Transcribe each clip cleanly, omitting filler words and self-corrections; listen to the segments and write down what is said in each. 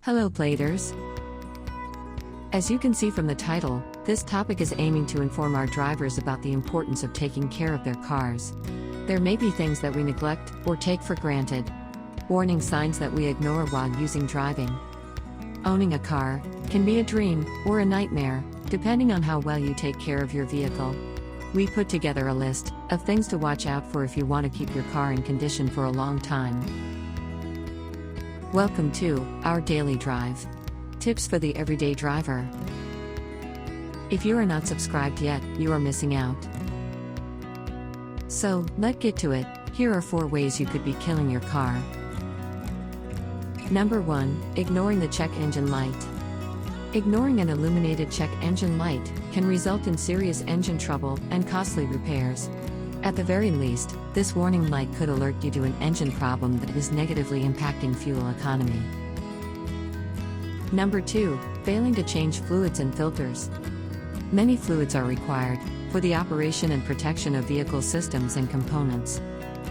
Hello Bladers! As you can see from the title, this topic is aiming to inform our drivers about the importance of taking care of their cars. There may be things that we neglect or take for granted. Warning signs that we ignore while driving. Owning a car can be a dream or a nightmare, depending on how well you take care of your vehicle. We put together a list of things to watch out for if you want to keep your car in condition for a long time. Welcome to Our Daily Drive. Tips for the everyday driver. If you are not subscribed yet, you are missing out. So, let's get to it. Here are 4 ways you could be killing your car. Number 1. Ignoring the check engine light. Ignoring an illuminated check engine light can result in serious engine trouble and costly repairs. At the very least, this warning light could alert you to an engine problem that is negatively impacting fuel economy. Number 2. Failing to change fluids and filters. Many fluids are required for the operation and protection of vehicle systems and components.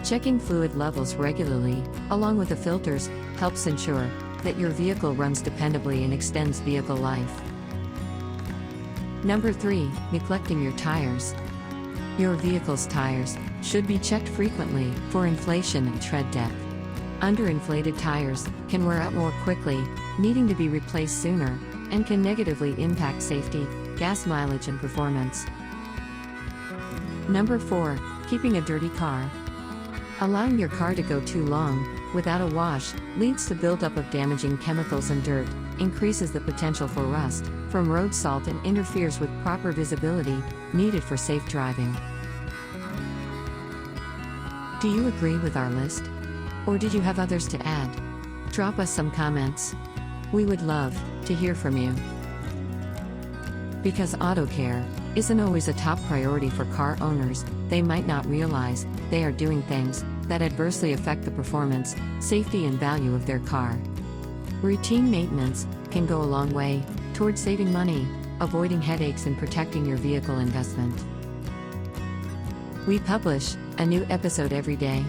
Checking fluid levels regularly, along with the filters, helps ensure that your vehicle runs dependably and extends vehicle life. Number 3. Neglecting your tires. Your vehicle's tires should be checked frequently for inflation and tread depth. Underinflated tires can wear out more quickly, needing to be replaced sooner, and can negatively impact safety, gas mileage, and performance. Number 4. Keeping a dirty car. Allowing your car to go too long without a wash leads to buildup of damaging chemicals and dirt, increases the potential for rust from road salt, and interferes with proper visibility needed for safe driving. Do you agree with our list? Or did you have others to add? Drop us some comments. We would love to hear from you. Because auto care isn't always a top priority for car owners, they might not realize they are doing things that adversely affect the performance, safety, and value of their car. Routine maintenance can go a long way toward saving money, avoiding headaches, and protecting your vehicle investment. We publish a new episode every day.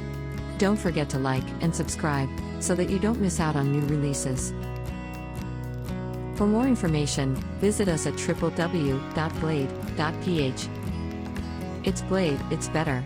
Don't forget to like and subscribe so that you don't miss out on new releases. For more information, visit us at www.blade.ph. It's Blade, it's better.